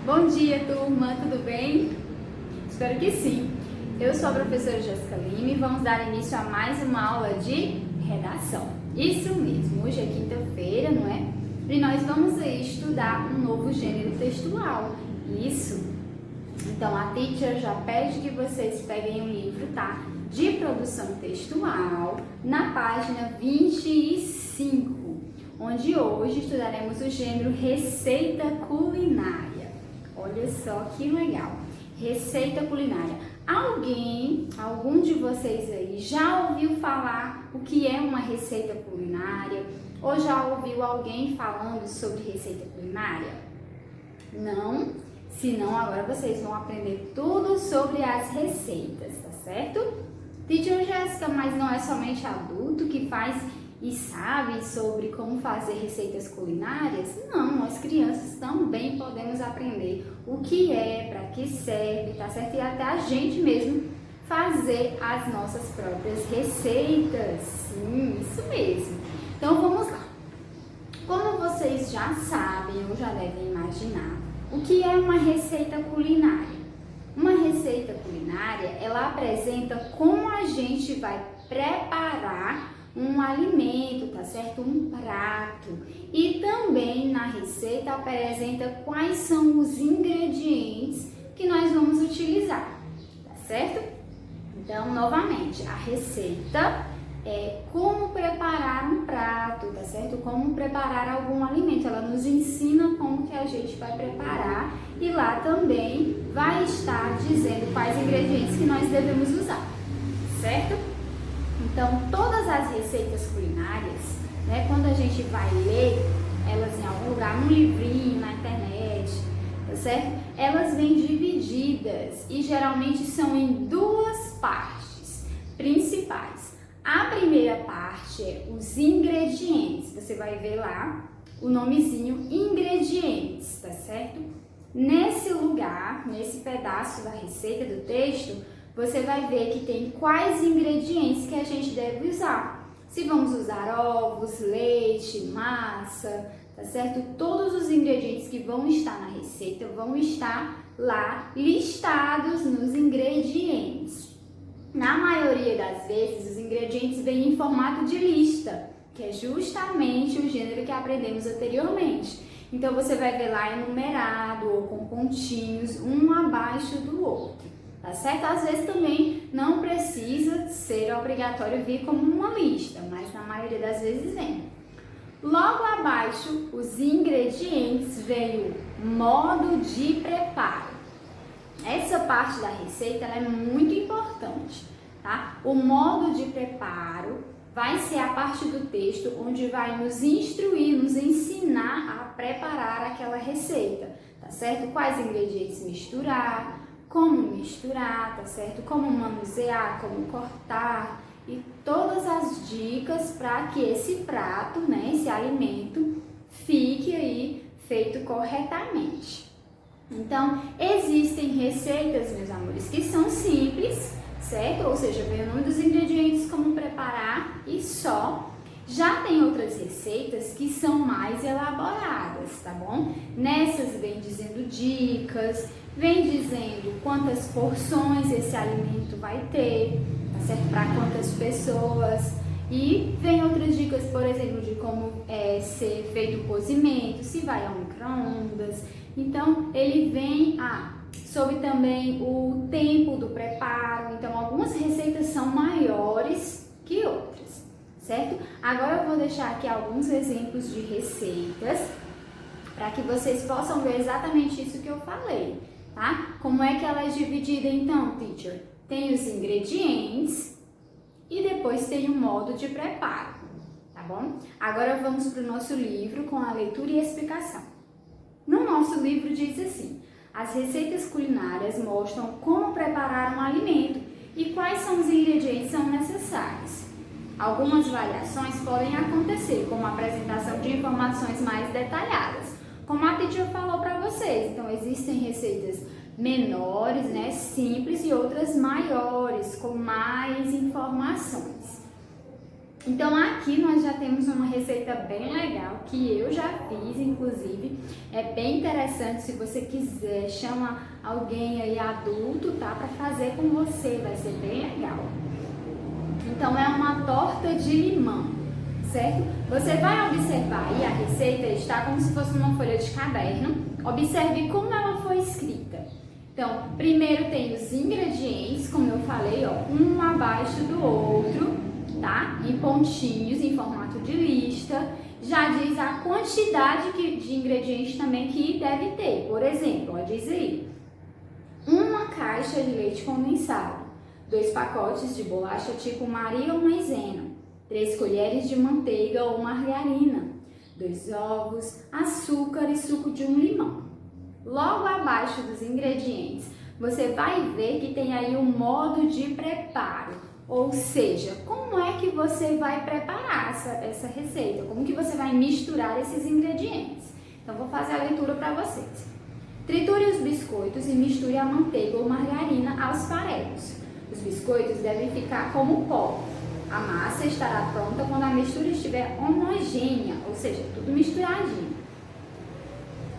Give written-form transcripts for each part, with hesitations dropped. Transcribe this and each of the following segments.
Bom dia, turma, tudo bem? Espero que sim. Eu sou a professora Jéssica Lima e vamos dar início a mais uma aula de redação. Isso mesmo, hoje é quinta-feira, não é? E nós vamos aí estudar um novo gênero textual. Isso. Então a teacher já pede que vocês peguem um livro, tá? De produção textual, na página 25, onde hoje estudaremos o gênero receita culinária. Olha só que legal, receita culinária. Algum de vocês aí já ouviu falar o que é uma receita culinária? Ou já ouviu alguém falando sobre receita culinária? Não? Se não, agora vocês vão aprender tudo sobre as receitas, tá certo? Teacher Jéssica, mas não é somente adulto que faz e sabe sobre como fazer receitas culinárias? Não, nós crianças também podemos aprender o que é, para que serve, tá certo? E até a gente mesmo fazer as nossas próprias receitas. Sim, isso mesmo. Então vamos lá. Como vocês já sabem ou já devem imaginar, o que é uma receita culinária? Uma receita culinária, ela apresenta como a gente vai preparar um alimento, tá certo? Um prato. E também na receita apresenta quais são os ingredientes que nós vamos utilizar, tá certo? Então, novamente, a receita é como preparar um prato, tá certo? Como preparar algum alimento. Ela nos ensina como que a gente vai preparar e lá também vai estar dizendo quais ingredientes que nós devemos usar, certo? Então, todas as receitas culinárias, né, quando a gente vai ler elas em algum lugar, num livrinho, na internet, tá certo? Elas vêm divididas e geralmente são em duas partes principais. A primeira parte é os ingredientes. Você vai ver lá o nomezinho ingredientes, tá certo? Nesse lugar, nesse pedaço da receita do texto, você vai ver que tem quais ingredientes que a gente deve usar. Se vamos usar ovos, leite, massa, tá certo? Todos os ingredientes que vão estar na receita vão estar lá listados nos ingredientes. Na maioria das vezes, os ingredientes vêm em formato de lista, que é justamente o gênero que aprendemos anteriormente. Então, você vai ver lá enumerado ou com pontinhos, um abaixo do outro. Tá certo? Às vezes também não precisa ser obrigatório vir como uma lista, mas na maioria das vezes vem. Logo abaixo, os ingredientes, vem o modo de preparo. Essa parte da receita ela é muito importante, tá? O modo de preparo vai ser a parte do texto onde vai nos instruir, nos ensinar a preparar aquela receita, tá certo? Quais ingredientes misturar, como misturar, tá certo? Como manusear, como cortar e todas as dicas para que esse prato, né, esse alimento, fique aí feito corretamente. Então, existem receitas, meus amores, que são simples, certo? Ou seja, vem o nome dos ingredientes, como preparar e só. Já tem outras receitas que são mais elaboradas, tá bom? Nessas vem dizendo dicas, vem dizendo quantas porções esse alimento vai ter, tá certo? Para quantas pessoas. E vem outras dicas, por exemplo, de como ser feito o cozimento, se vai ao micro-ondas. Então, ele vem sobre também o tempo do preparo. Então, algumas receitas são maiores que outras, certo? Agora eu vou deixar aqui alguns exemplos de receitas para que vocês possam ver exatamente isso que eu falei, tá? Como é que ela é dividida então, teacher? Tem os ingredientes e depois tem o modo de preparo, tá bom? Agora vamos para o nosso livro com a leitura e explicação. No nosso livro diz assim: as receitas culinárias mostram como preparar um alimento e quais são os ingredientes que são necessários. Algumas variações podem acontecer, como a apresentação de informações mais detalhadas, como a teacher falou para vocês. Então, existem receitas menores, né, simples, e outras maiores, com mais informações. Então aqui nós já temos uma receita bem legal que eu já fiz, inclusive é bem interessante. Se você quiser, chama alguém aí adulto, tá, para fazer com você, vai ser bem legal. Então é uma torta de limão, certo? Você vai observar aí, a receita está como se fosse uma folha de caderno. Observe como ela foi escrita. Então, primeiro tem os ingredientes, como eu falei, ó, um abaixo do outro, tá? Em pontinhos, em formato de lista. Já diz a quantidade de ingredientes também que deve ter. Por exemplo, ó, diz aí, uma caixa de leite condensado, 2 pacotes de bolacha tipo Maria ou Maisena, 3 colheres de manteiga ou margarina, 2 ovos, açúcar e suco de um limão. Logo abaixo dos ingredientes, você vai ver que tem aí o modo de preparo, ou seja, como é que você vai preparar essa receita, como que você vai misturar esses ingredientes. Então, vou fazer a leitura para vocês. Triture os biscoitos e misture a manteiga ou margarina aos farelos. Os biscoitos devem ficar como pó. A massa estará pronta quando a mistura estiver homogênea, ou seja, tudo misturadinho.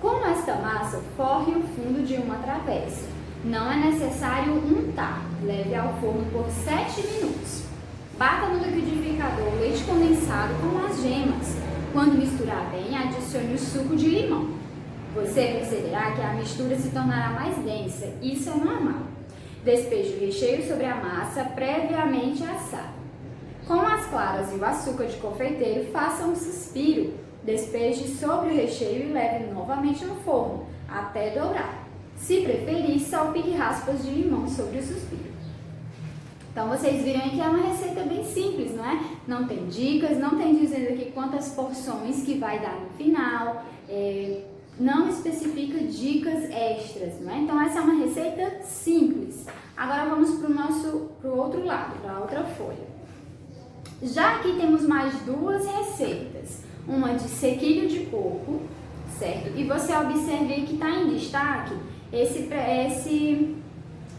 Com esta massa, forre o fundo de uma travessa. Não é necessário untar. Leve ao forno por 7 minutos. Bata no liquidificador o leite condensado com as gemas. Quando misturar bem, adicione o suco de limão. Você perceberá que a mistura se tornará mais densa. Isso é normal. Despeje o recheio sobre a massa previamente assada. Com as claras e o açúcar de confeiteiro, faça um suspiro. Despeje sobre o recheio e leve novamente no forno, até dourar. Se preferir, salpique raspas de limão sobre o suspiro. Então, vocês viram que é uma receita bem simples, não é? Não tem dicas, não tem dizendo aqui quantas porções que vai dar no final, não especifica dicas extras, não é? Então, essa é uma receita simples. Agora, vamos para o outro lado, para a outra folha. Já aqui temos mais 2 receitas. Uma de sequilho de coco, certo? E você observe que está em destaque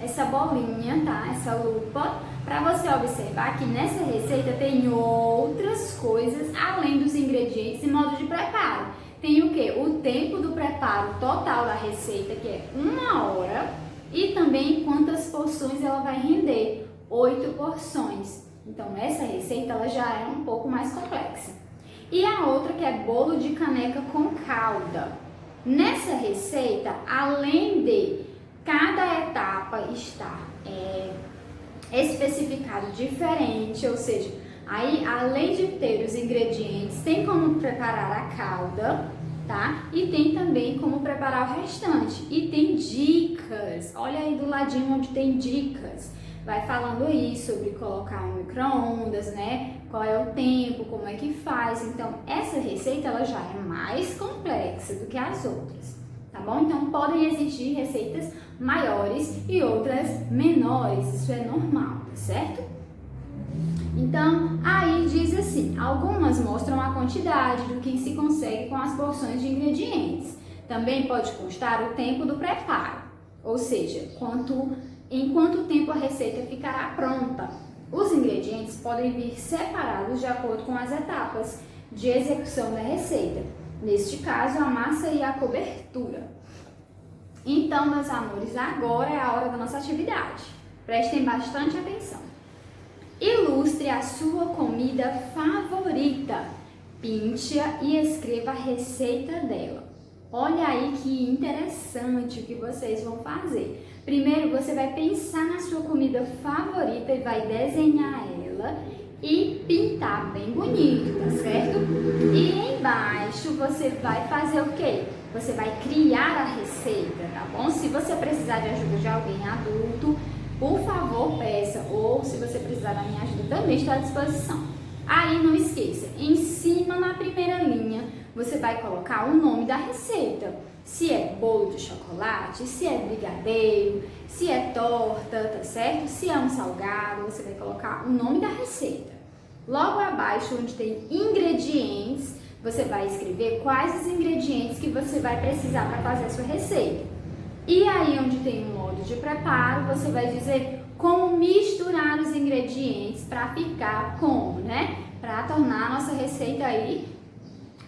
essa bolinha, tá? Essa lupa, para você observar que nessa receita tem outras coisas além dos ingredientes e modo de preparo. Tem o que? O tempo do preparo total da receita, que é 1 hora, e também quantas porções ela vai render, 8 porções. Então essa receita ela já é um pouco mais complexa. E a outra que é bolo de caneca com calda. Nessa receita, além de cada etapa estar especificado diferente, ou seja, aí além de ter os ingredientes, tem como preparar a calda, tá? E tem também como preparar o restante. E tem dicas, olha aí do ladinho onde tem dicas. Vai falando aí sobre colocar no micro-ondas, né? Qual é o tempo, como é que faz. Então, essa receita ela já é mais complexa do que as outras, tá bom? Então, podem existir receitas maiores e outras menores, isso é normal, tá certo? Então, aí diz assim, algumas mostram a quantidade do que se consegue com as porções de ingredientes. Também pode constar o tempo do preparo, ou seja, em quanto tempo a receita ficará pronta. Os ingredientes podem vir separados de acordo com as etapas de execução da receita. Neste caso, a massa e a cobertura. Então, meus amores, agora é a hora da nossa atividade. Prestem bastante atenção. Ilustre a sua comida favorita. Pinte-a e escreva a receita dela. Olha aí que interessante o que vocês vão fazer. Primeiro, você vai pensar na sua comida favorita e vai desenhar ela e pintar bem bonito, tá certo? E embaixo você vai fazer o quê? Você vai criar a receita, tá bom? Se você precisar de ajuda de alguém adulto, por favor, peça. Ou se você precisar da minha ajuda, também estou à disposição. Aí, não esqueça, em cima na primeira linha, você vai colocar o nome da receita. Se é bolo de chocolate, se é brigadeiro, se é torta, tá certo? Se é um salgado, você vai colocar o nome da receita. Logo abaixo, onde tem ingredientes, você vai escrever quais os ingredientes que você vai precisar para fazer a sua receita. E aí, onde tem um modo de preparo, você vai dizer como misturar os ingredientes para ficar como, né? para tornar a nossa receita aí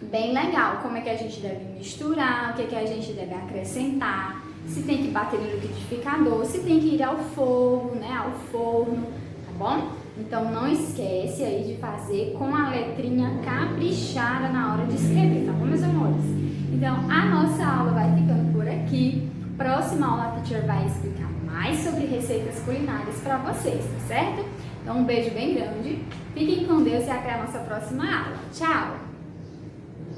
bem legal. Como é que a gente deve misturar, o que é que a gente deve acrescentar, se tem que bater no liquidificador, se tem que ir ao fogo, né, ao forno, tá bom? Então não esquece aí de fazer com a letrinha caprichada na hora de escrever, tá bom, meus amores? Então a nossa aula vai ficando por aqui. Próxima aula a teacher vai explicar mais sobre receitas culinárias para vocês, tá certo? Então um beijo bem grande, fiquem com Deus e até a nossa próxima aula. Tchau!